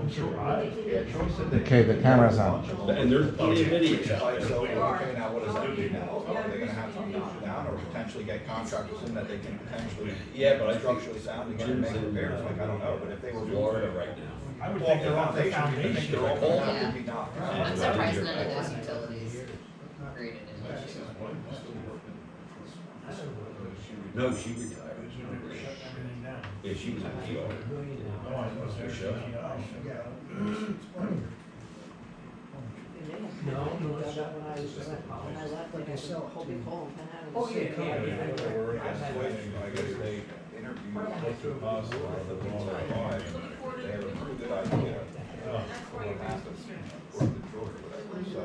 Okay, the camera's on. And there's plenty of videos out Like, there. so, okay, now what does that do now? Are they gonna have to be knocked down or potentially get contractors in that they can potentially? Yeah, but I think structurally sound and get and make Jim's in, repairs, like, I don't know, but if they were. Florida right now. I would Well, think the they're off the foundation, I think foundation. they're all gonna have to be knocked down. I'm surprised none of those utilities created an issue. No, she retired. Everything down. Yeah, she was in PR. Oh, I was there. Sure. No, that when I left, like I said, Hobie Hall, Manhattan. Oh, yeah. They were in a situation, I guess they interviewed the they had a pretty good idea of what happened, or the Georgia, whatever, so,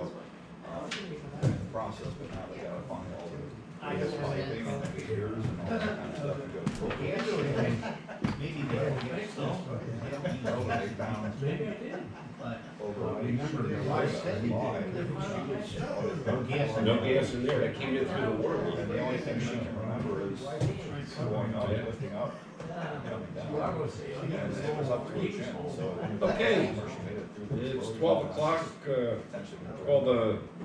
in the process, but now they gotta find all the, I guess, piping and the meters and all that kind of stuff to go through. Maybe they don't get No, but they found Maybe I did. over. No gas in there, that came in through the water line. And the only thing she can remember is going up, lifting up, coming down. And it was up to her chin, so. Okay. She made it through the It's floor. 12 o'clock, Potentially gonna call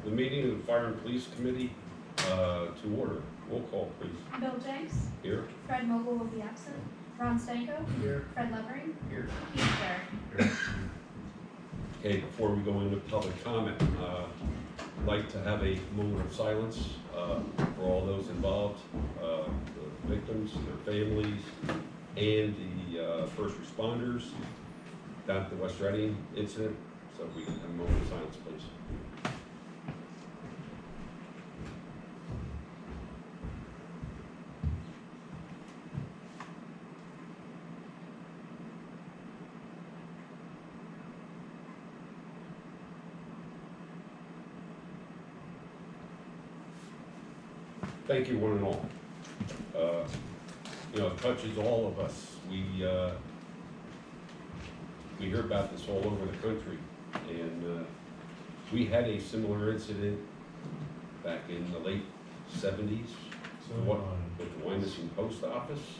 the meeting of the Fire and Police Committee to order. Roll call, please. Bill Jenks, Here. Fred Mogul will be absent. Ron Stanko. Here. Fred Levering. Here. Keith Jarrett. Okay, before we go into public comment, I'd like to have a moment of silence for all those involved, the victims, their families, and the first responders down at the West Reading incident. So if we can have a moment of silence, please. Thank you, one and all. You know, it touches all of us. We hear about this all over the country, and we had a similar incident back in the late 70s with the Wyomissing Post Office.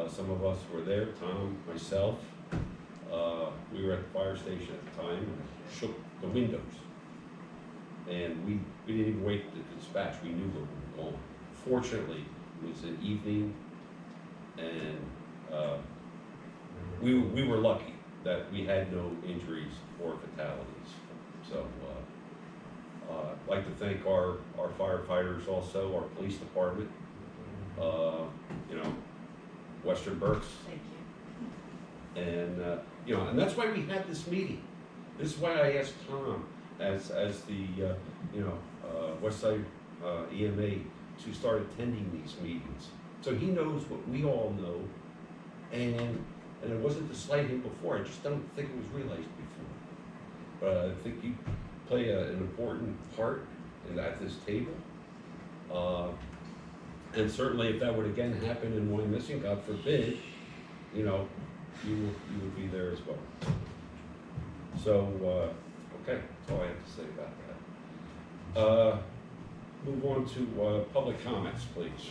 Some of us were there, Tom, myself. We were at the fire station at the time and shook the windows. And we didn't even wait to dispatch, we knew where we were going. Fortunately, it was an evening, and we were lucky that we had no injuries or fatalities. So I'd like to thank our firefighters also, our police department, you know, Western Berks. Thank you. And, you know, and that's why we had this meeting. This is why I asked Tom, as the, you know, Westside EMA, to start attending these meetings. So he knows what we all know, and it wasn't to slight him before, I just don't think it was realized before. But I think you play an important part at this table. And certainly if that would again happen in Wyomissing, God forbid, you know, you would be there as well. So, okay, that's all I have to say about that. Move on to public comments, please.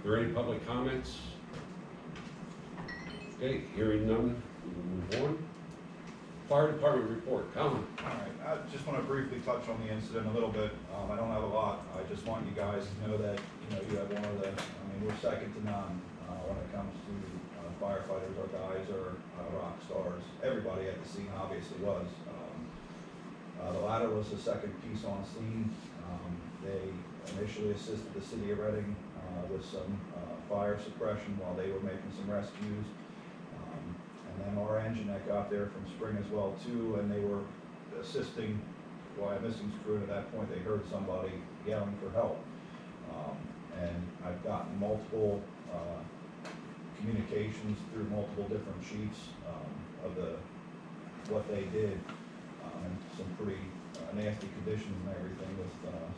Are there any public comments? Okay, hearing none, we will move on. Fire department report, Colin. All right, I just want to briefly touch on the incident a little bit. I don't have a lot. I just want you guys to know that, you know, you have one of the, I mean, we're second to none when it comes to firefighters. Our guys are rock stars. Everybody at the scene obviously was. The ladder was the second piece on scene. They initially assisted the city of Reading with some fire suppression while they were making some rescues. And then our engine that got there from Spring as well too, and they were assisting Wyomissing's crew, and at that point they heard somebody yelling for help. And I've gotten multiple communications through multiple different sheets of what they did, and some pretty nasty conditions and everything, with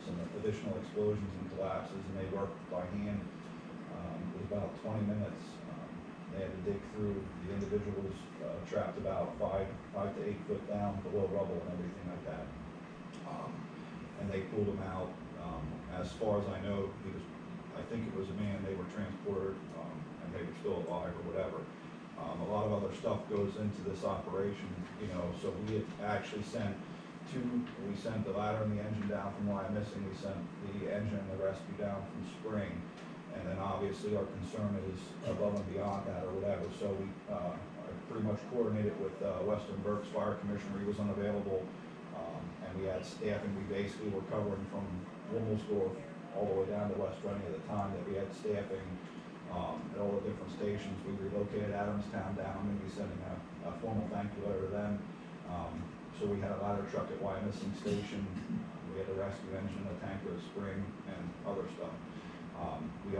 some additional explosions and collapses, and they worked by hand. It was about 20 minutes. They had to dig through. The individuals trapped about 5 to 8 foot down below rubble and everything like that. And they pulled him out. As far as I know, I think it was a man. They were transported, and they were still alive or whatever. A lot of other stuff goes into this operation, you know, so we had actually sent we sent the ladder and the engine down from Wyomissing, we sent the engine and the rescue down from Spring. And then obviously our concern is above and beyond that or whatever, so I pretty much coordinated with Western Berks Fire Commissioner, he was unavailable. And we had staffing, we basically were covering from Wilmsdorf all the way down to West Reading at the time, that we had staffing at all the different stations. We relocated Adamstown down, I'm gonna be sending a formal thank you letter to them. So we had a ladder truck at Wyomissing Station, we had a rescue engine, a tanker at Spring, and other stuff. We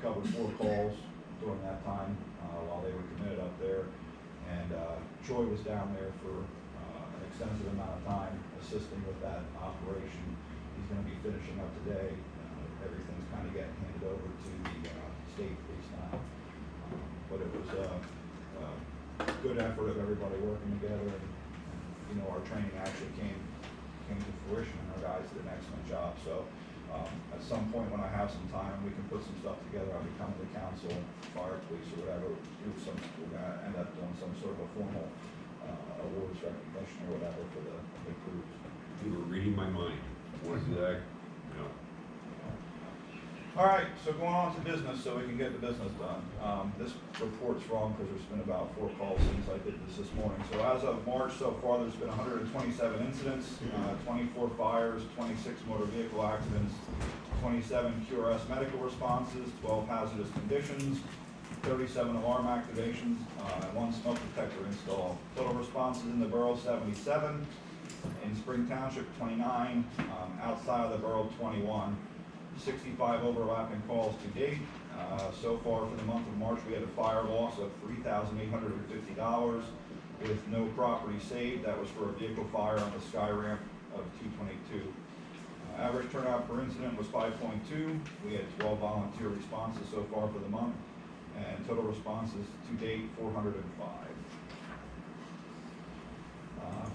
covered 4 calls during that time, while they were committed up there. And Troy was down there for an extensive amount of time assisting with that operation. He's gonna be finishing up today. Everything's kind of getting handed over to the state police now. But it was a good effort of everybody working together, and you know, our training actually came to fruition, and our guys did an excellent job. So at some point when I have some time, we can put some stuff together. I'll be coming to council, fire, police, or whatever. We're gonna end up doing some sort of a formal awards recognition or whatever for the crews. You were reading my mind. Want to do that? No. All right, so going on to business, so we can get the business done. This report's wrong because there's been about 4 calls since I did this morning. So as of March so far, there's been 127 incidents, 24 fires, 26 motor vehicle accidents, 27 QRS medical responses, 12 hazardous conditions, 37 alarm activations, and 1 smoke detector install. Total responses in the borough 77, in Spring Township 29, outside of the borough 21. 65 overlapping calls to date. So far for the month of March, we had a fire loss of $3,850 with no property saved. That was for a vehicle fire on the sky ramp of 222. Average turnout per incident was 5.2. We had 12 volunteer responses so far for the month, and total responses to date 405.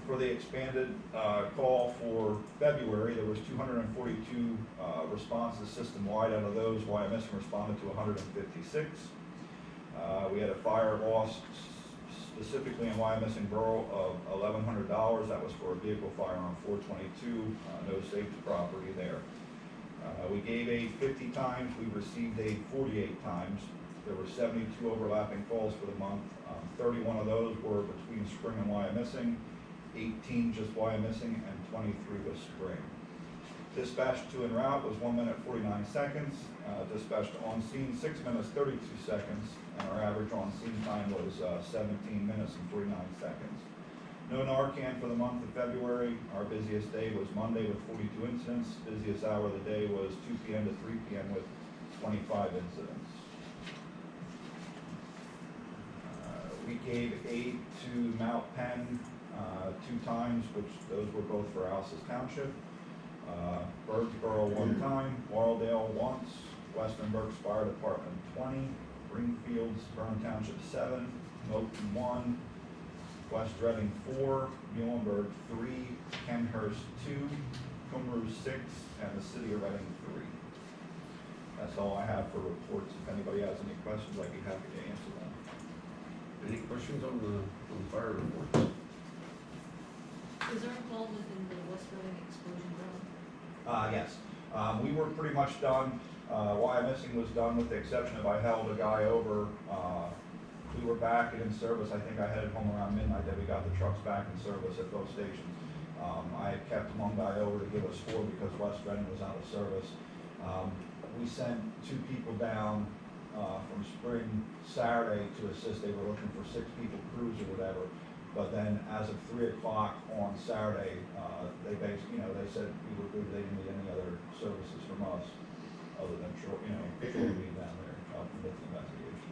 For the expanded call for February, there was 242 responses system-wide. Out of those, Wyomissing responded to 156. We had a fire loss specifically in Wyomissing Borough of $1,100. That was for a vehicle fire on 422, no safety property there. We gave aid 50 times, we received aid 48 times. There were 72 overlapping calls for the month. 31 of those were between Spring and Wyomissing. 18 just Wyomissing, and 23 was Spring. Dispatch to en route was 1 minute 49 seconds. Dispatched on scene 6 minutes 32 seconds, and our average on scene time was 17 minutes and 49 seconds. No Narcan for the month of February. Our busiest day was Monday with 42 incidents. Busiest hour of the day was 2 p.m. to 3 p.m. with 25 incidents. We gave aid to Mount Penn 2 times, which those were both for Alces Township. Birdsboro 1 time, Warrendale once, Western Berks Fire Department 20, Greenfields, Burnham Township 7, Moulton 1, West Reading 4, Muhlenberg 3, Kenhurst 2, Cumru 6, and the City of Reading 3. That's all I have for reports. If anybody has any questions, I'd be happy to answer them. Any questions on the fire reports? Is there involvement in the West Reading explosion drill? Yes. We were pretty much done. Wyomissing was done with the exception of I held a guy over. We were back and in service. I think I headed home around midnight that we got the trucks back in service at both stations. I had kept one guy over to give us 4 because West Reading was out of service. We sent 2 people down from Spring Saturday to assist. They were looking for 6 people crews or whatever. But then as of 3 o'clock on Saturday, they basically, they said we were good. They didn't need any other services from us other than, being down there with the investigation.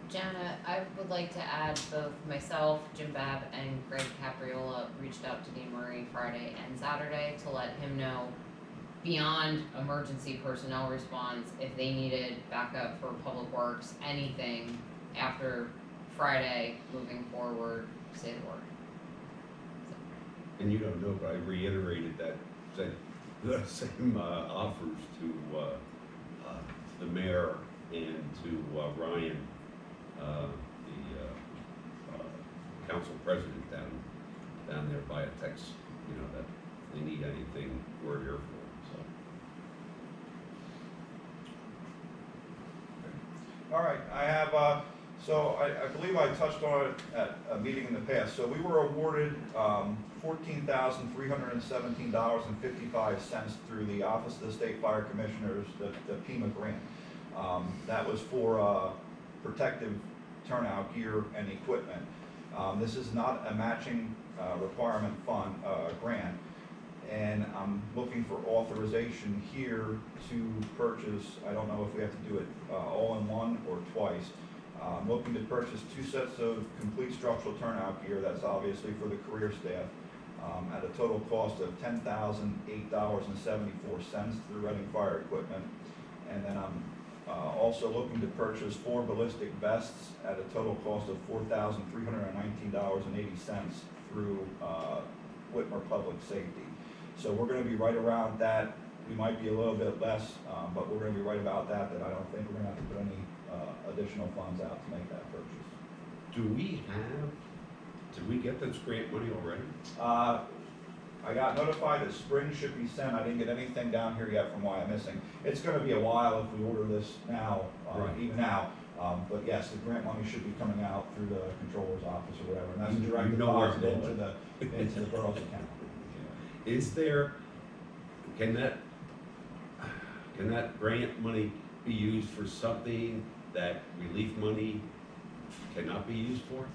Jana, I would like to add both myself, Jim Babb, and Greg Capriola reached out to Dean Murray Friday and Saturday to let him know beyond emergency personnel response, if they needed backup for public works, anything after Friday moving forward, say the word. And you don't know, but I reiterated that, said the same offers to the mayor and to Ryan, the council president down there by a text, you know, that if they need anything, we're here for them, so. All right, I have, so I believe I touched on it at a meeting in the past. So we were awarded $14,317.55 through the Office of the State Fire Commissioners, the PEMA grant. That was for protective turnout gear and equipment. This is not a matching requirement fund, grant. And I'm looking for authorization here to purchase, I don't know if we have to do it all in one or twice. I'm looking to purchase 2 sets of complete structural turnout gear, that's obviously for the career staff, at a total cost of $10,008.74 through Reading Fire Equipment. And then I'm also looking to purchase 4 ballistic vests at a total cost of $4,319.80 through Whitmer Public Safety. So we're gonna be right around that. We might be a little bit less, but we're gonna be right about that I don't think we're gonna have to put any additional funds out to make that purchase. Did we get this grant money already? I got notified that spring should be sent. I didn't get anything down here yet from why I'm missing. It's gonna be a while if we order this now, Right. even now. But yes, the grant money should be coming out through the controller's office or whatever, and that's a You direct know where deposit to do into the borough's account. Is there, can that grant money be used for something that relief money cannot be used for?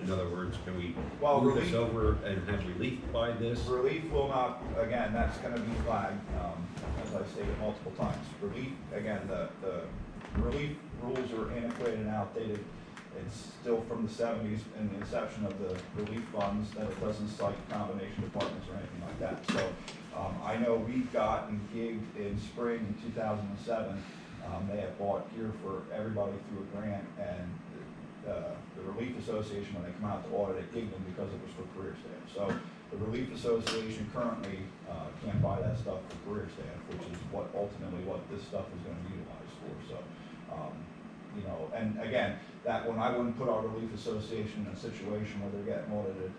In other words, can we Well, move this relief- over and have relief by this? Relief will not, again, that's gonna be flagged, as I stated multiple times. Relief, again, the relief rules are antiquated and outdated. It's still from the 70s and the inception of the relief funds, that it doesn't cite combination departments or anything like that. So, I know we've gotten gigged in spring in 2007. They have bought gear for everybody through a grant, and the Relief Association, when they come out to audit it, gigged them because it was for career staff. So the Relief Association currently can't buy that stuff for career staff, which is ultimately what this stuff is gonna be utilized for. So, you know, and again, that one, I wouldn't put our Relief Association in a situation where they're getting audited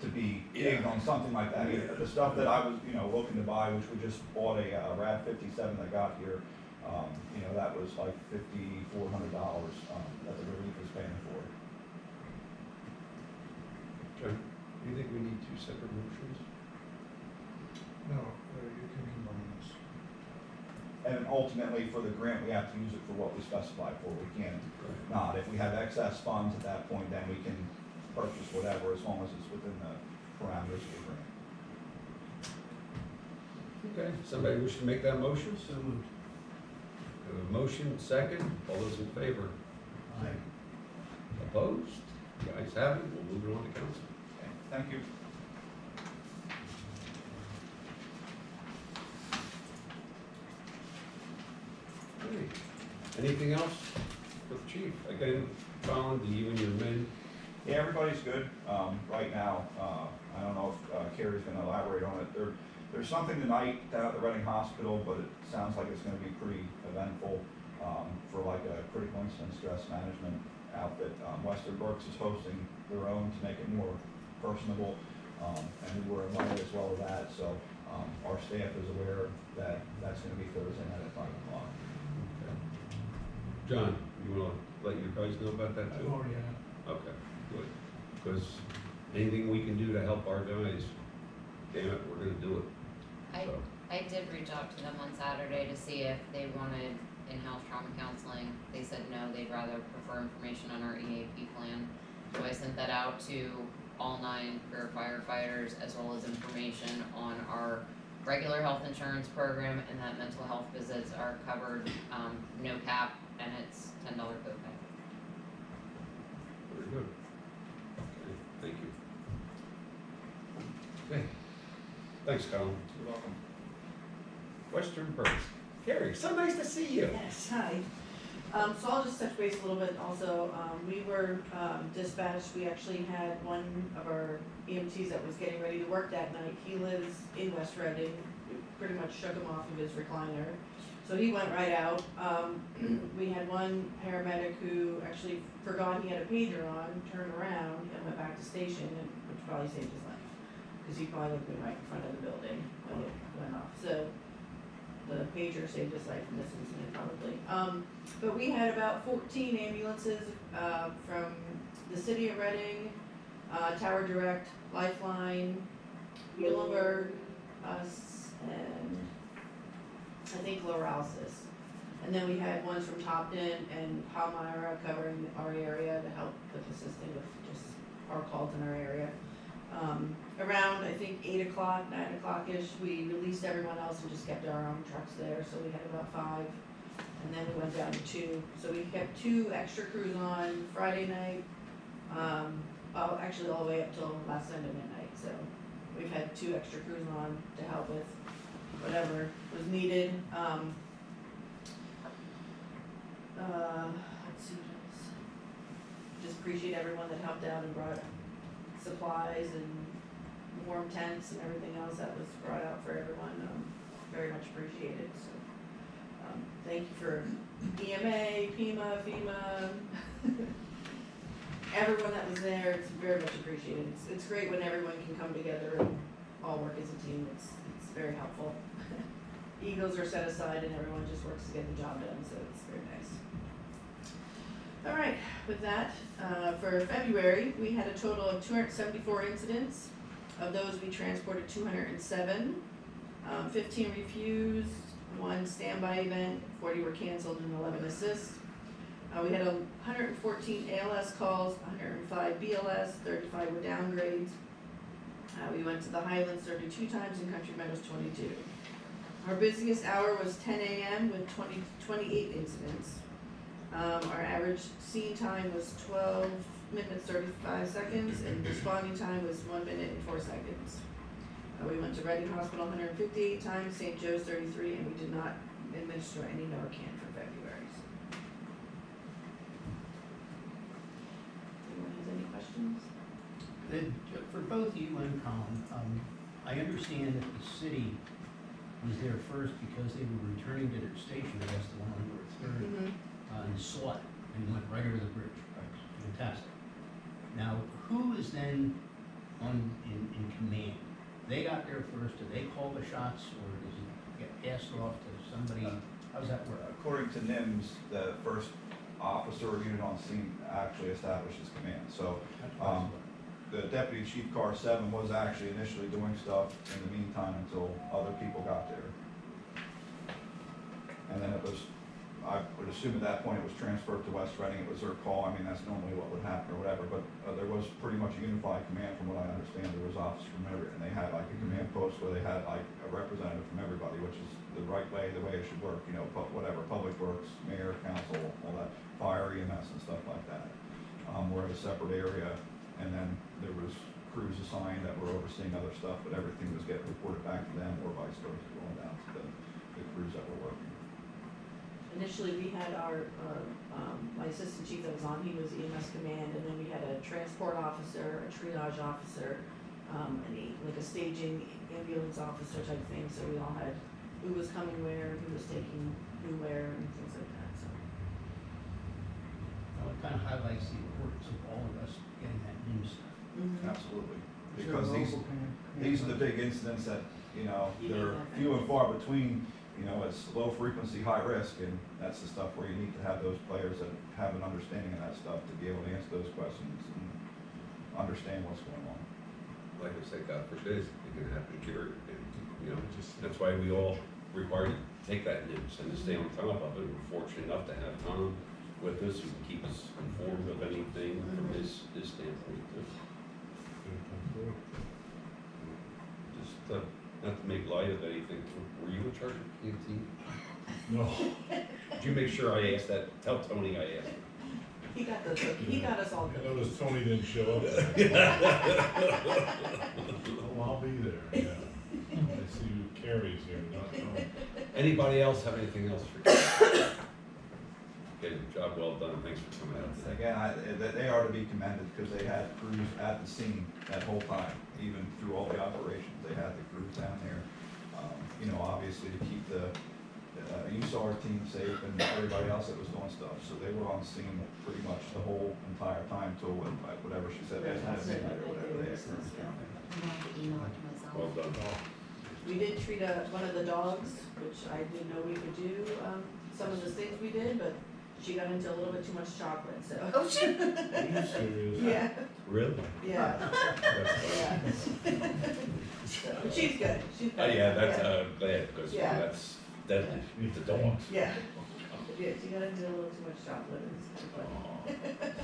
to be gigged on something like that. The stuff that I was, you know, looking to buy, which we just bought a RAV 57 that got here, you know, that was like $5,400 that the relief is paying for. John, do you think we need 2 separate motions? No, you can combine this. And ultimately, for the grant, we have to use it for what we specified for. We can't not. If we have excess funds at that point, then we can purchase whatever, as long as it's within the parameters of the grant. Okay, somebody wish to make that motion? So moved. We have a motion, second, all those in favor? Aye. Opposed? You guys have it, we'll move it on to council. Okay, thank you. Okay. Anything else for the chief? Again, Colin, to you and your men? Yeah, everybody's good. Right now, I don't know if Carrie's gonna elaborate on it. There's something tonight down at the Reading Hospital, but it sounds like it's gonna be pretty eventful, for like a critical incident stress management outfit. Western Brooks is hosting their own to make it more personable, and we were invited as well as that, so, our staff is aware that that's gonna be Thursday night at 5 o'clock. John, you wanna let your guys know about that I've too? already had. Okay, good. Because anything we can do to help our guys, damn it, we're gonna do it. So, I did reach out to them on Saturday to see if they wanted in-house trauma counseling. They said no, they'd rather prefer information on our EAP plan. So I sent that out to all 9 career firefighters, as well as information on our regular health insurance program, and that mental health visits are covered, no cap, and it's $10 copay. very good. Okay, thank you. Okay, thanks, Colin. You're welcome. Western Birds. Carrie, so nice to see you. Yes, hi. So I'll just touch base a little bit also. We were dispatched, we actually had one of our EMTs that was getting ready to work that night. He lives in West Reading. We pretty much shook him off of his recliner. So he went right out. We had one paramedic who actually forgot he had a pager on, turned around and station, which probably saved his life, cause he probably would have been right in front of the building when it went off, so the pager saved his life in this incident probably. But we had about 14 ambulances, from the city of Reading, Tower Direct, Lifeline, Muhlenberg, us, and I think Laurelsis. And then we had ones from Topton and Palmyra covering our area to help with assisting with just our calls in our area. Around, I think 8 o'clock, 9 o'clock-ish, we released everyone else and just kept our own trucks there, so we had about 5. And then we went down to 2, so we kept 2 extra crews on Friday night, actually all the way up till last Sunday midnight, so we've had 2 extra crews on to help with whatever was needed. Let's see what else. Just appreciate everyone that helped out and brought supplies and warm tents and everything else that was brought out for everyone. Very much appreciated, so. Thank you for EMA, PEMA, FEMA, everyone that was there, it's very much appreciated. It's great when everyone can come together and all work as a team, it's very helpful. Egos are set aside and everyone just works to get the job done, so it's very nice. All right, with that, for February, we had a total of 274 incidents. Of those, we transported 207, 15 refused, 1 standby event, 40 were canceled, and 11 assists. We had 114 ALS calls, 105 BLS, 35 were downgrades. We went to the Highlands 32 times and Country Meadows 22. Our busiest hour was 10 a.m. with 28 incidents. Our average scene time was 12 minutes 35 seconds, and responding time was 1 minute and 4 seconds. We went to Reading Hospital 158 times, St. Joe's 33, and we did not administer any Narcan for February. Anyone has any questions? For both you and Colin, I understand that the city was there first because they were returning to their station, I guess the one on North Third, and saw it and went right over the bridge. Fantastic. Now, who is then in command? They got there first, do they call the shots, or does it get passed off to somebody? How does that work? According to NIMS, the first officer or unit on scene actually establishes command. So the deputy chief car 7 was actually initially doing stuff in the meantime until other people got there. And then it was, I would assume at that point it was transferred to West Reading. It was their call. I mean, that's normally what would happen or whatever, but there was pretty much a unified command from what I understand. There was officers from every, and they had like a command post where they had like a representative from everybody, which is the right way, the way it should work, you know, whatever, public works, mayor, council, all that, fire, EMS and stuff like that. We're in a separate area, and then there was crews assigned that were overseeing other stuff, but everything was getting reported back to them or vice versa, going down to the crews that were working. Initially, we had my assistant chief that was on, he was EMS command, and then we had a transport officer, a triage officer, like a staging ambulance officer type thing, so we all had who was coming where, who was taking who where, and things like that, so. Well, it kind of highlights the importance of all of us getting that new stuff. Absolutely, Is there a because local command? these are the big incidents that, you know, You they're need that. few and far between. You know, it's low frequency, high risk, and that's the stuff where you need to have those players that have an understanding of that stuff to be able to answer those questions and understand what's going on. Like I said, God forbid, it can happen here, and, you know, that's why we all require to take that NIMS and to stay on top of it. We're fortunate enough to have Tom with us, who can keep us informed of anything from his standpoint. Just, not to make light of anything, were you in charge of PNT? No. Did you make sure I asked that? Tell Tony I asked. He got us all I good. noticed Tony didn't show up. Oh, I'll be there, yeah. I see who Carrie's here, not Tony. Anybody else have anything else for? Okay, job well done, thanks for coming out today. Again, they are to be commended because they had crews at the scene that whole time, even through all the operations. They had the crews down there, you know, obviously to keep the USAR team safe and everybody else that was doing stuff. So they were on scene pretty much the whole entire time till whatever she said, they had at midnight or whatever they have. I'm gonna have to email it to myself. Well done. We did treat one of the dogs, which I didn't know we could do, some of the things we did, but she got into a little bit too much chocolate, so. Oh, shit. Are you serious? Yeah, Really? yeah, yeah. But she's good, she's Oh, good. yeah, that's, glad, because Yeah. that's deadly, it's a dog. Yeah, yeah, she got into a little too much chocolate, it was kind of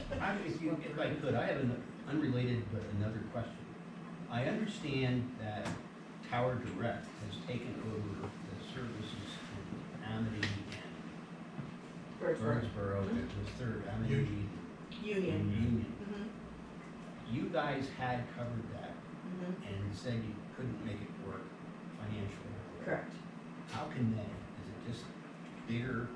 funny. If I could, I have an unrelated but another question. I understand that Tower Direct has taken over the services in Amity and Birdsburg. Birdsboro, it was third, Amity, Union. Union. Mhm, You guys had covered that mhm, and said you couldn't make it work financially. correct. How can they? Is it just bigger?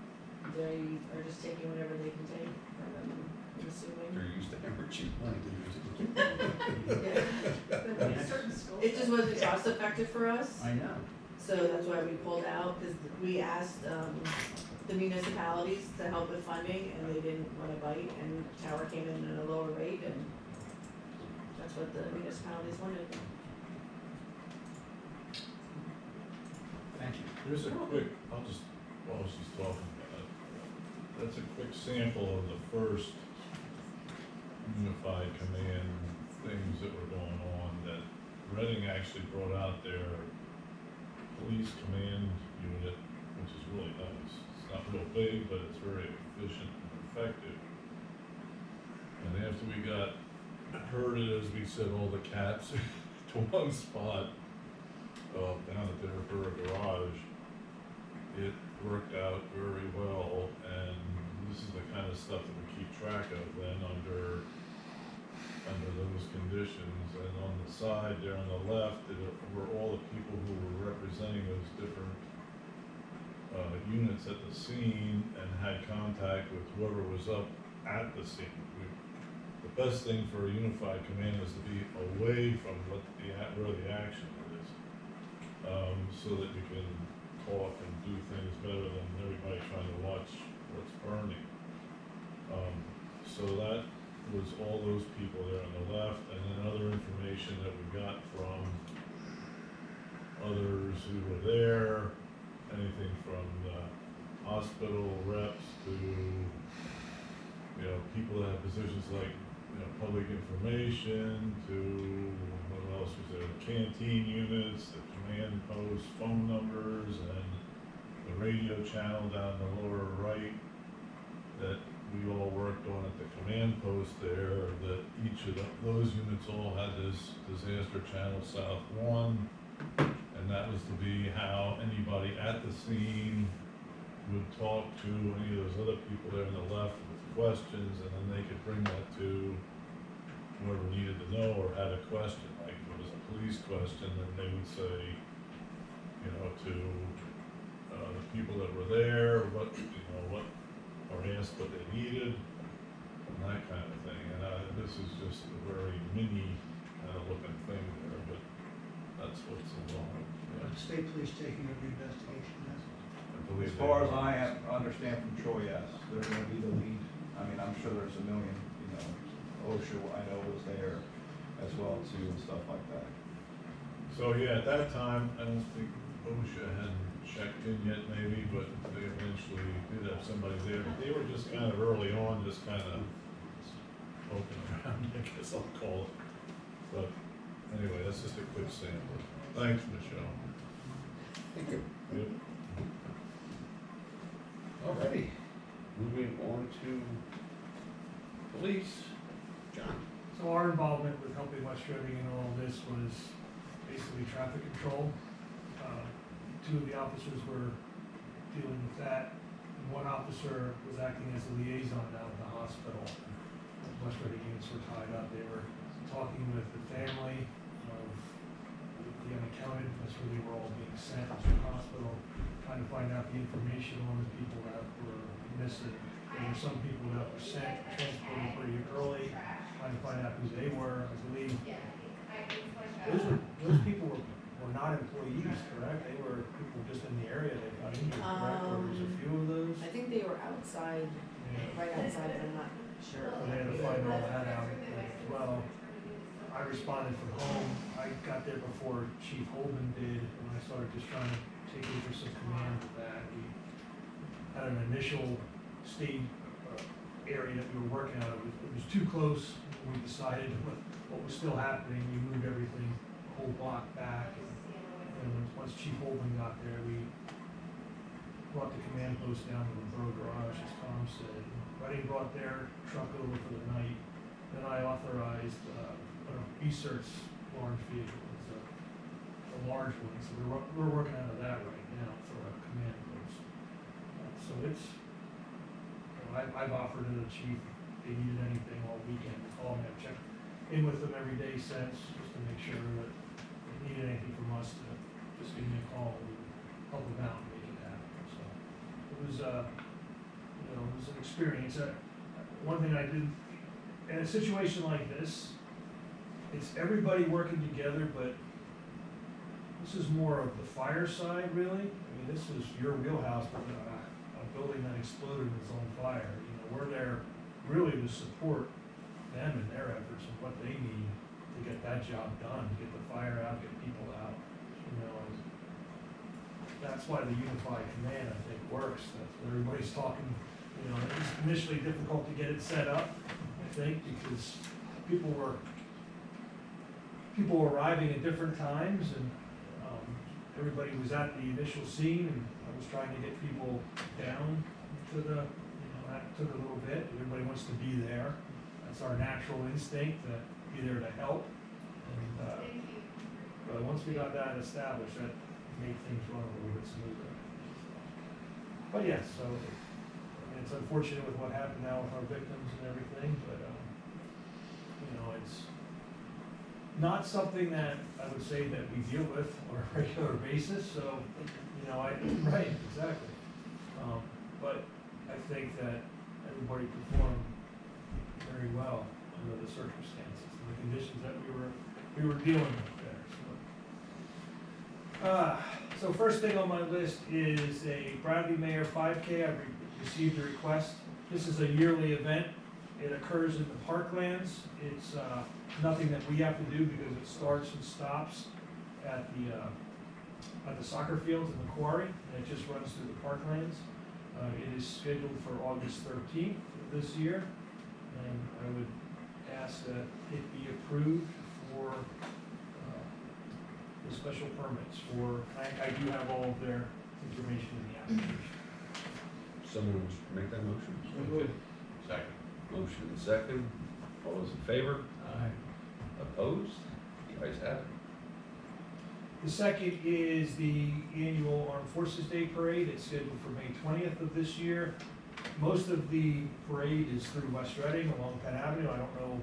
They are just taking whatever they can take from them, I'm assuming. They're used to hemorrhaging money. Yeah. It just wasn't cost effective for us. I know. So that's why we pulled out, because we asked, the municipalities to help with funding, and they didn't wanna bite, and Tower came in at a lower rate, and that's what the municipalities wanted. Thank you. Here's a quick, I'll just, while she's talking about it, that's a quick sample of the first unified command things that were going on that Reading actually brought out their police command unit, which is really nice. It's not real big, but it's very efficient and effective. And after we got herded, as we said, all the cats to one spot, down at their garage, it worked out very well, and this is the kind of stuff that we keep track of then under those conditions. And on the side there on the left, were all the people who were representing those different units at the scene and had contact with whoever was up at the scene. The best thing for a unified command is to be away from where the action is, so that you can talk and do things better than everybody trying to watch what's burning. So that was all those people there on the left, and then other information that we got from others who were there, anything from the hospital reps to, people that have positions like, public information, to, what else was there, canteen units, the command post phone numbers, and the radio channel down the lower right that we all worked on at the command post there, that each of those units all had this disaster channel South 1, and that was to be how anybody at the scene would talk to any of those other people there on the left with questions, and then they could bring that to whoever needed to know or had a question. Like if it was a police question, then they would say, to the people that were there, what or ask what they needed, and that kind of thing. And this is just a very mini kind of looking thing there, but that's what's involved. Yeah. State police taking over the investigation, that's I believe As far as they- I understand from Troy, yes, they're gonna be the lead. I mean, I'm sure there's a million, OSHA, I know was there as well too, and stuff like that. So yeah, at that time, I don't think OSHA had checked in yet maybe, but they eventually did have somebody there. But they were just kind of early on, just kind of poking around, I guess I'll call it. But anyway, that's just a quick sample. Thanks, Michelle. Thank you. Yep. Alrighty, moving on to police. John? So our involvement with helping West Reading in all of this was basically traffic control. Two of the officers were dealing with that. And one officer was acting as a liaison down at the hospital. West Reading units were tied up. They were talking with the family of the unaccounted, that's where they were all being sent to the hospital, trying to find out the information on the people that were missing. There were some people that were sent, transported pretty early, trying to find out who they were. I believe those people were not employees, correct? They were people just in the area that got injured, correct? Or was a few of those? I think they were outside, Yeah. right outside, but I'm not sure. So they had to find all that out as well. I responded from home. I got there before Chief Holman did, and I started just trying to take over some command of that. We had an initial stage area that we were working on. It was too close. We decided what was still happening. We moved everything a whole block back. And once Chief Holman got there, we brought the command post down to the Borough Garage, as Tom said. Reading brought their truck over for the night. Then I authorized a research large vehicle. It's a large one, so we're working out of that right now for a command post. So it's, I've offered to the chief, if they needed anything all weekend, to call me. I've checked in with them every day since, just to make sure that if they needed anything from us, to just give me a call, and we would help them out and make it happen. So it was, it was an experience. One thing I did, in a situation like this, it's everybody working together, but this is more of the fire side, really. I mean, this is your wheelhouse, but a building that exploded and is on fire. We're there really to support them and their efforts and what they need to get that job done, get the fire out, get people out. And that's why the unified command, I think, works. That's what everybody's talking. It's initially difficult to get it set up, I think, because people were arriving at different times, and everybody was at the initial scene, and I was trying to get people down to the, that took a little bit. Everybody wants to be there. That's our natural instinct, to be there to help. And but once we got that established, that made things run a little bit smoother. But yes, so it's unfortunate with what happened now with our victims and everything, but it's not something that I would say that we deal with on a regular basis. So, right, exactly. But I think that everybody performed very well under the circumstances and the conditions that we were dealing with there. So first thing on my list is a Bradley Mayor 5K. I've received a request. This is a yearly event. It occurs in the Parklands. It's nothing that we have to do because it starts and stops at the soccer fields in the quarry, and it just runs through the Parklands. It is scheduled for August 13th of this year, and I would ask that it be approved for the special permits for, I do have all of their information in the application. Someone wants to make that motion? So moved. Second. Motion and second. All those in favor? Aye. Opposed? You guys have it. The second is the annual Armed Forces Day Parade. It's scheduled for May 20th of this year. Most of the parade is through West Reading along Penn Avenue. I don't know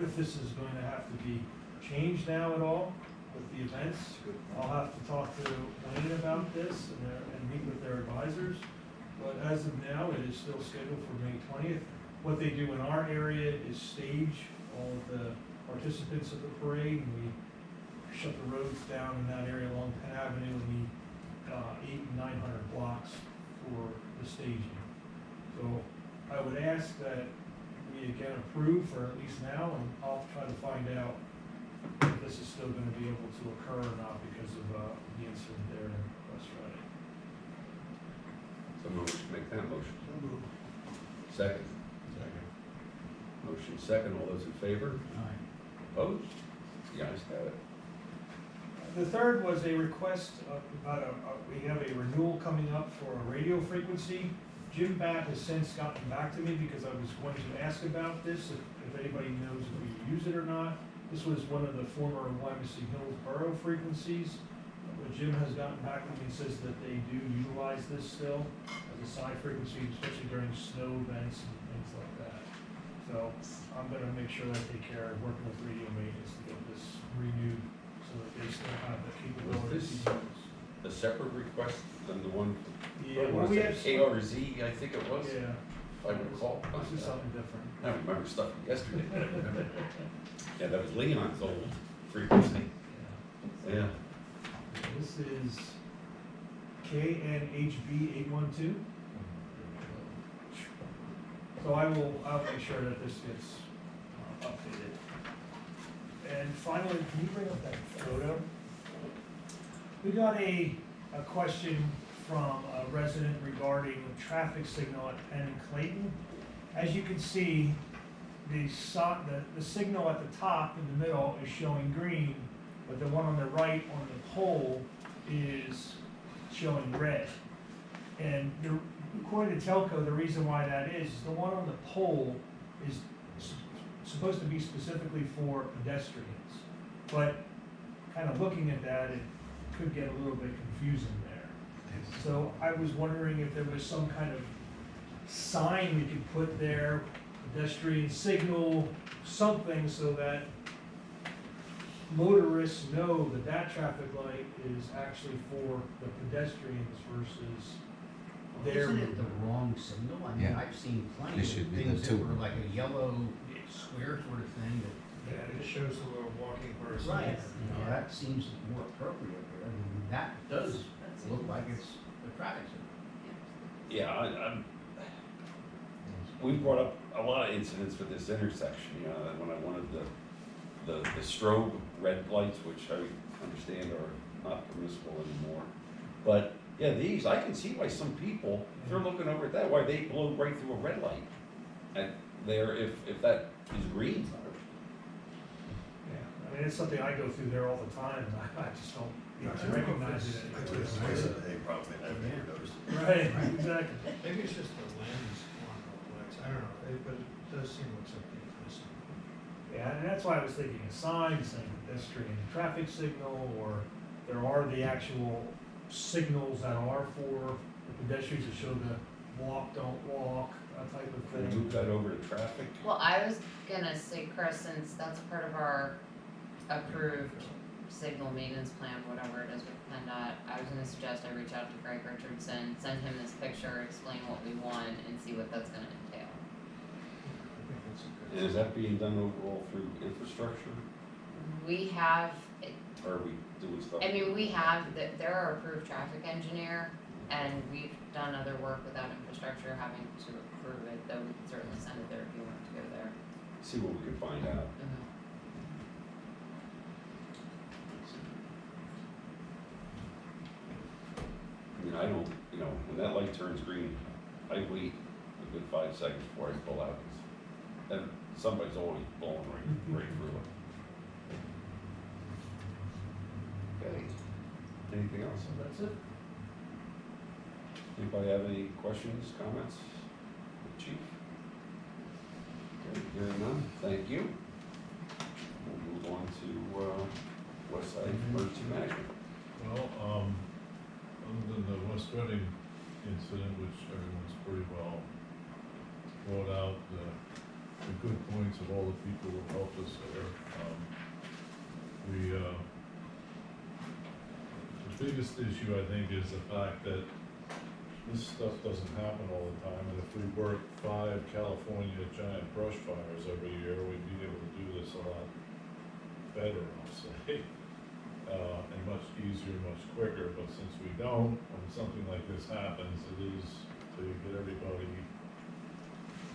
if this is going to have to be changed now at all with the events. I'll have to talk to Wayne about this and meet with their advisors. But as of now, it is still scheduled for May 20th. What they do in our area is stage all of the participants of the parade, and we shut the roads down in that area along Penn Avenue in the 800 and 900 blocks for the staging. So I would ask that we again approve for at least now, and I'll try to find out if this is still going to be able to occur or not because of the incident there in West Reading. Someone wish to make that motion? Second. Second. Motion second. All those in favor? Aye. Opposed? You guys have it. The third was a request about we have a renewal coming up for a radio frequency. Jim Babb has since gotten back to me because I was going to ask about this, if anybody knows if we use it or not. This was one of the former Wyomissing Hills Borough frequencies. But Jim has gotten back to me and says that they do utilize this still as a side frequency, especially during snow events and things like that. So I'm gonna make sure that I take care of working with radio maintenance to get this renewed so that they still have the capability to Was use. this a separate request than the one? Yeah, what well, was we that, have. KRZ, I think it was? Yeah. If I recall. This is something different. I remember stuff from yesterday. I don't remember. Yeah, that was Leon's old frequency. Yeah. This is KNHB 812. So I'll make sure that this gets updated. And And finally, can you bring up that photo? We got a question from a resident regarding a traffic signal at Penn and Clayton. As you can see, the signal at the top in the middle is showing green, but the one on the right on the pole is showing red. And according to Telco, the reason why that is the one on the pole is supposed to be specifically for pedestrians. But kind of looking at that, it could get a little bit confusing there. So I was wondering if there was some kind of sign we could put there, pedestrian signal, something so that motorists know that that traffic light is actually for the pedestrians versus their. Isn't it the wrong signal? I mean, Yeah. I've seen plenty It of should be things the that two. were like a yellow square sort of thing that. Yeah, it just shows the little walking person. Right, you know, that seems more appropriate there. I mean, that does look like it's a traffic signal. Yeah, we brought up a lot of incidents with this intersection, you know, when I wanted the strobe red lights, which I understand are not permissible anymore. But, yeah, these, I can see why some people, if they're looking over at that, why they blow right through a red light. And there, if that is green. Yeah, I mean, it's something I go through there all the time, and I just don't, you know, recognize it. Right, exactly. Maybe it's just the lens on the lights, I don't know, but it does seem like something is missing. Yeah, and that's why I was thinking a sign saying pedestrian traffic signal, or there are the actual signals that are for the pedestrians to show the walk, don't walk, that type of Can we thing. move that over to traffic? Well, I was gonna say, Chris, since that's part of our approved signal maintenance plan, whatever it is with PennDOT, I was gonna suggest I reach out to Greg Richardson, send him this picture, explain what we want, and see what that's gonna entail. I think that's a good. And is that being done overall through infrastructure, We have, or are we doing stuff? I mean, we have, they're our approved traffic engineer, and we've done other work without infrastructure having to approve it, though we can certainly send it there if you want to go there. See what we can find out. I mean, I don't, you know, when that light turns green, I wait a good 5 seconds before I pull out, 'cause then somebody's always blowing right through it. Okay, anything else? That's it. Anybody have any questions, comments? Chief? Okay, hearing none, thank you. We'll move on to, West Side Emergency Management. Well, other than the West Reading incident, which everyone's pretty well brought out, the good points of all the people who helped us there, the biggest issue, I think, is the fact that this stuff doesn't happen all the time, and if we worked 5 California giant brush fires every year, we'd be able to do this a lot better, I'll say. And much easier, much quicker, but since we don't, when something like this happens, it is to get everybody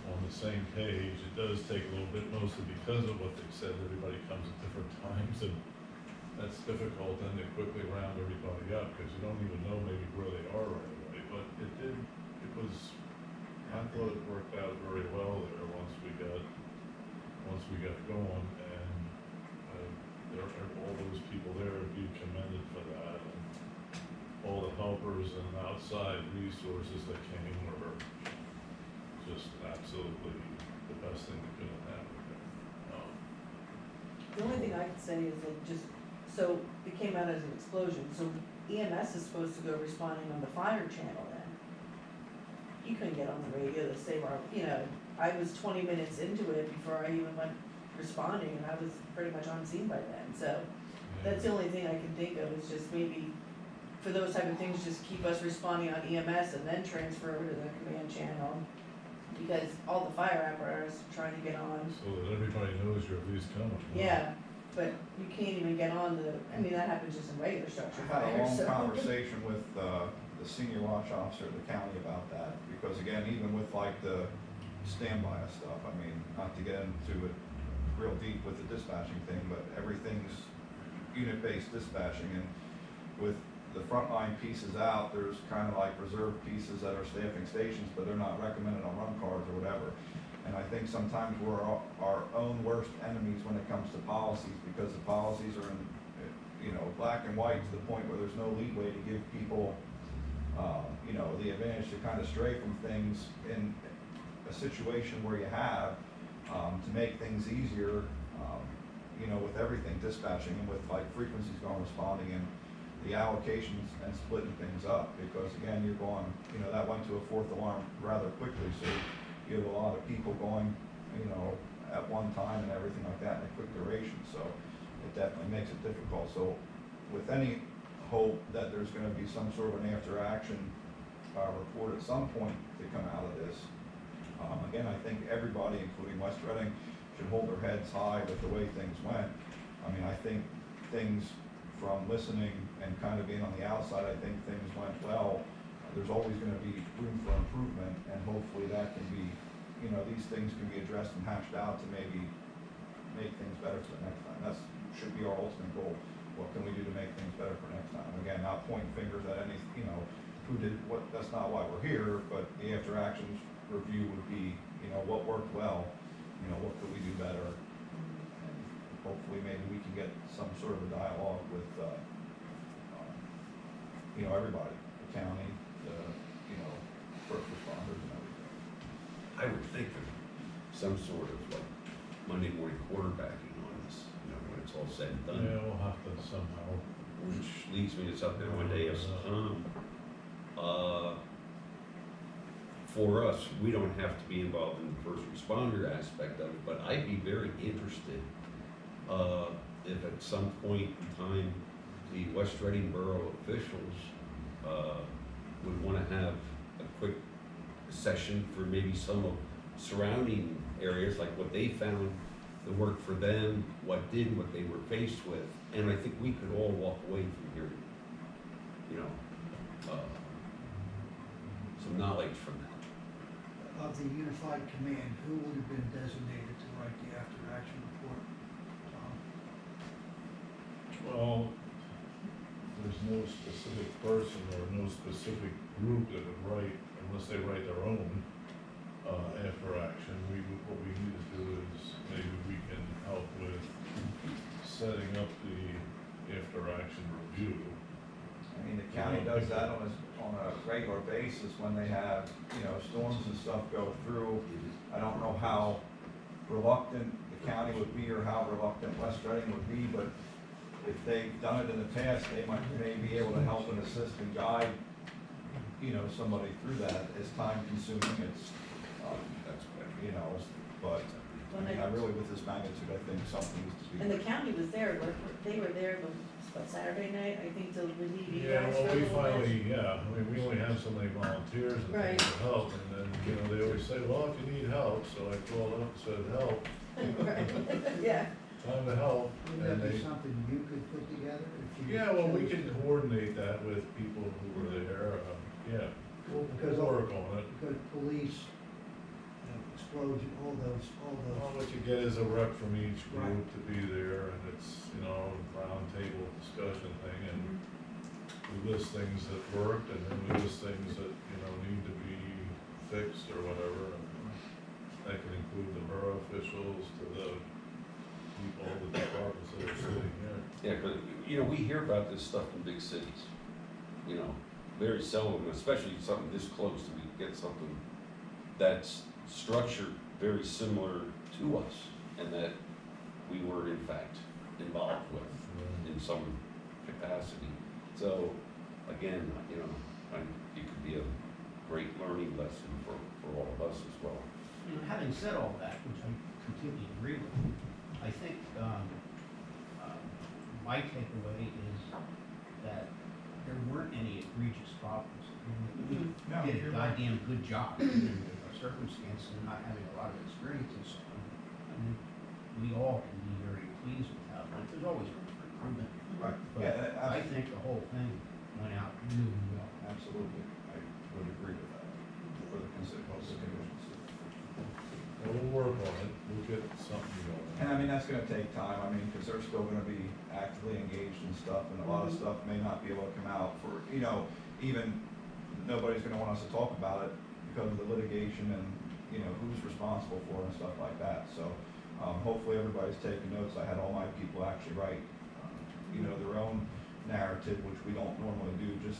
on the same page. It does take a little bit, mostly because of what they said, everybody comes at different times, and that's difficult then to quickly round everybody up, because you don't even know maybe where they are right away, but I thought it worked out very well there once we got going, and all those people there would be commended for that, and all the helpers and outside resources that came were just absolutely the best thing that could have happened there. The only thing I could say is that so it came out as an explosion, so EMS is supposed to go responding on the fire channel then. You couldn't get on the radio to say, well, you know, I was 20 minutes into it before I even went responding, and I was pretty much on scene by then, so that's the only thing I can think of, is just maybe for those type of things, just keep us responding on EMS and then transfer over to the command channel, because all the fire apparatus are trying to get on. So that everybody knows you're at least coming. Yeah, but you can't even get on I mean, that happens just in regular structure I had a fires, long so. conversation with the senior watch officer of the county about that, because again, even with like the standby stuff, I mean, not to get into it real deep with the dispatching thing, but everything unit-based dispatching, and with the frontline pieces out, there's kind of like reserve pieces that are staffing stations, but they're not recommended on run cards or whatever. And I think sometimes we're our own worst enemies when it comes to policies, because the policies are in, black and white to the point where there's no leeway to give people, the advantage to kind of stray from things in a situation where you have, to make things easier, with everything, dispatching and with like frequencies going, responding, and the allocations and splitting things up, because again, you're going, that went to a fourth alarm rather quickly, so you have a lot of people going, at one time and everything like that in a quick duration, so it definitely makes it difficult. So with any hope that there's gonna be some sort of an after-action report at some point to come out of this, again, I think everybody, including West Reading, should hold their heads high with the way things went. I mean, I think things, from listening and kind of being on the outside, I think things went well. There's always gonna be room for improvement, and hopefully that can be, these things can be addressed and hashed out to maybe make things better for the next time. That should be our ultimate goal. What can we do to make things better for next time? Again, not pointing fingers at any, who did what, that's not why we're here, but the after actions review would be, what worked well, what could we do better? And hopefully maybe we can get some sort of a dialogue with, everybody, the county, first responders and everything. I would think that some sort of like Monday morning quarterbacking on this, when it's all said and Yeah, done. we'll have to somehow. Which leads me to something one day as for us, we don't have to be involved in the first responder aspect of it, but I'd be very interested, if at some point in time, the West Reading Borough officials, would wanna have a quick session for maybe some of surrounding areas, like what they found that worked for them, what didn't, what they were faced with, and I think we could all walk away from here, some knowledge from that. Of the unified command, who would have been designated to write the after-action report? Well, there's no specific person or no specific group that would write, unless they write their own, after action. What we need to do is, maybe we can help with setting up the after action review. I mean, the county does that on a regular basis when they have, storms and stuff go through. I don't know how reluctant the county would be or how reluctant West Reading would be, but if they've done it in the past, they may be able to help and assist and guide, somebody through that. It's time consuming, it's, That's what but, I really, with this magnitude, I think something needs to be. And the county was there, they were there Saturday night, I think, to relieve you Yeah, guys well, for a we little bit. finally, we only have so many volunteers and Right. things to help, and then, they always say, well, if you need help, so I called up and said, help, Right, yeah. time to help. Wouldn't And that be they, something you could put together if you? yeah, well, we chose can to? coordinate that with people who were there, yeah, Well, because, we'll work on it. because police, explosion, all those. Well, what you get is a rep from each group Right. to be there, and it's, round table discussion thing, and we list things that worked, and then we list things that, need to be fixed or whatever, and that can include the borough officials to the people, the departments that are sitting here. Yeah, but, we hear about this stuff in big cities, very seldom, especially something this close, do we get something that's structured very similar to us, and that we were in fact involved with in some capacity. So, again, it could be a great learning lesson for all of us as well. Having said all that, which I completely agree with, I think, my takeaway is that there weren't any egregious problems. We No, did a you're right. goddamn good job in our circumstances and not having a lot of experience and so on. I mean, we all can be very pleased with how it went. There's always room for improvement. Right, But yeah, I think the whole thing went out really well. absolutely, I would agree with that, for the conditions. We'll work on it, we'll get something going. And I mean, that's gonna take time, I mean, because they're still gonna be actively engaged in stuff, and a lot of stuff may not be able to come out for, you know, even, nobody's gonna want us to talk about it because of the litigation and, you know, who's responsible for it and stuff like that, so, hopefully everybody's taking notes. I had all my people actually write, you know, their own narrative, which we don't normally do, just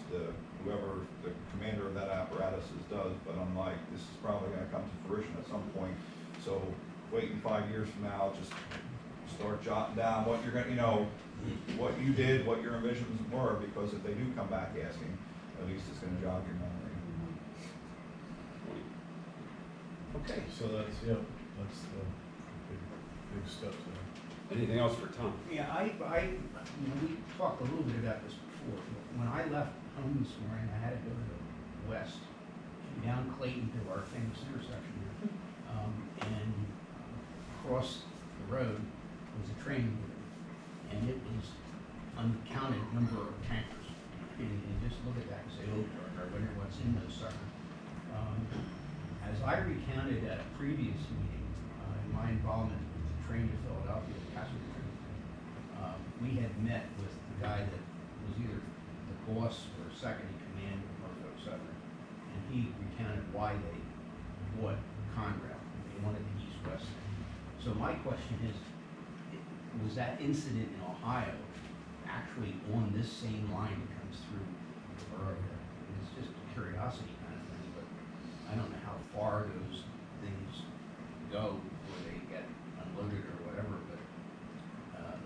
whoever the commander of that apparatus does, but I'm like, this is probably gonna come to fruition at some point. So waiting 5 years from now, just start jotting down what you're gonna, you know, what you did, what your envisions were, because if they do come back asking, at least it's gonna jog your memory. Okay, So that's, yeah, that's the big steps there. anything else for Tom? Yeah, you know, we talked a little bit about this before. When I left home this morning, I had to go to the west, down Clayton to our famous intersection here. And across the road was a train moving, and it was uncounted number of tankers. And you just look at that and say, oh, I wonder what's in those suckers. As I recounted at a previous meeting, in my involvement with the train to Philadelphia, the passenger train, we had met with the guy that was either the boss or second in command of Norfolk Southern, and he recounted why they bought Conrail. They wanted the east-west thing. So my question is, was that incident in Ohio actually on this same line that comes through the borough here? It's just a curiosity kind of thing, but I don't know how far those things go before they get unloaded or whatever, but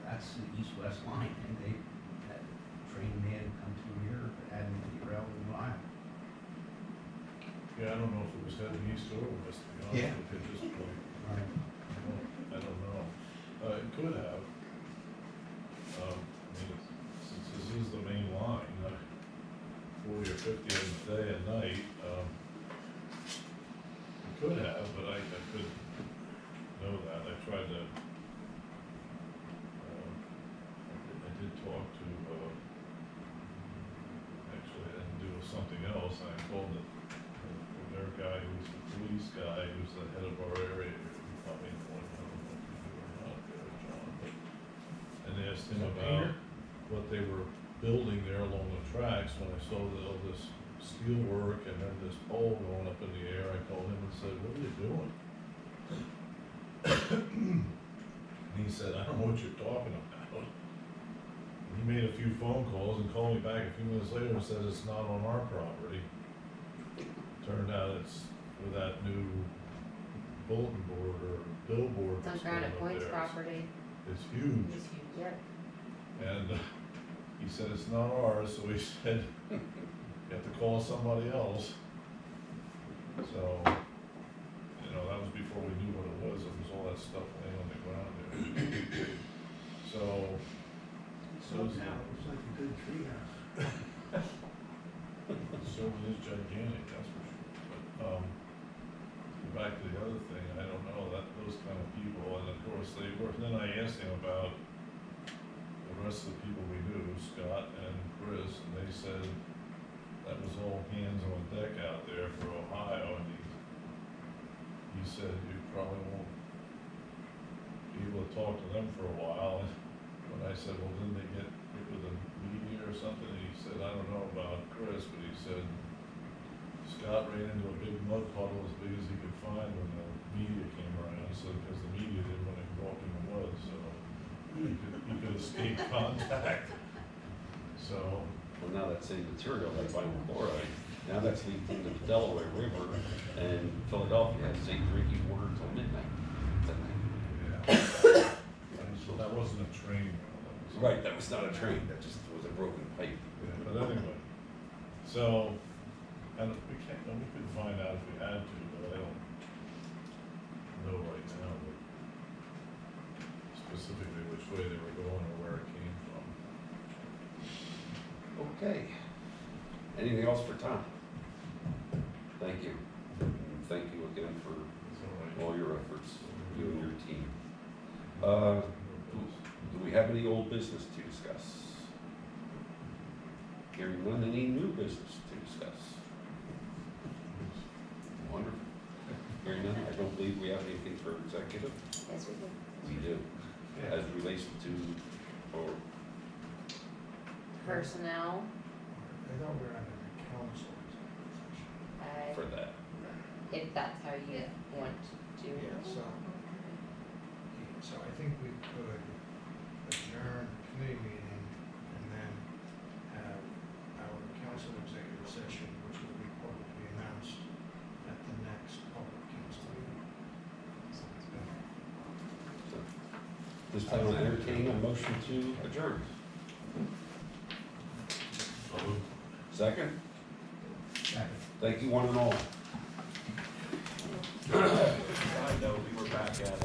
that's the east-west line, and that train may have come through here if it hadn't been derailed in Ohio. Yeah, I don't know if it was heading east or west, to be honest with you at this point. Right. I don't know. It could have. I mean, since this is the main line, 40 or 50 of them a day and night, it could have, but I couldn't know that. I tried to, I did talk to, actually, I didn't do something else. I called their guy who's the police guy, who's the head of our area. He probably know, I don't know if you do or not there, John, but, and asked him about what they were building there along the tracks. When I saw all this steel work and then this pole going up in the air, I called him and said, what are you doing? And he said, I don't know what you're talking about. And he made a few phone calls and called me back a few minutes later and said, it's not on our property. Turned out it's for that new bulletin board or billboard It's on that's going Granite up Point's there. property. It's huge. It's huge. Yep. And he said, it's not ours, so he said, you have to call somebody else. So, you know, that was before we knew what it was. It was all that stuff laying on the ground there. So, Somehow, it's like a good treehouse. so it is gigantic, that's for sure. But, back to the other thing, I don't know, those kind of people, and of course they were, then I asked him about the rest of the people we knew, Scott and Chris, and they said that was all hands on deck out there for Ohio, and he said you probably won't be able to talk to them for a while. And when I said, well, didn't they get hit with the media or something? And he said, I don't know about Chris, but he said Scott ran into a big mud puddle as big as he could find when the media came around, so because the media didn't want to walk in the mud, so he could escape contact. So, Well, now that same material, that vinyl chloride, now that's leaked into the Delaware River, and Philadelphia has safe drinking water until midnight tonight. yeah. So that wasn't a train. That was- Right, that was not a train, that just was a broken pipe. Yeah, but anyway, so, and we could find out if we had to, but I don't know right now, but specifically which way they were going or where it came from. Okay. Anything else for Tom? Thank you. And thank you again for It's all right. all your efforts, you and your team. Do we have any old business to discuss? Hearing none, any new business to discuss? Wonderful. Hearing none, I don't believe we have anything for executive. Yes, we do. We do, Yeah. as relates to, or Personnel, I thought we were under the council executive session. for that. if that's how you want to. Yeah, so I think we could adjourn the committee meeting and then have our council executive session, which will be publicly announced at the next public council meeting. This time I entertain a motion to adjourn. Second? Second. Thank you, one and all. Side note, we were back at,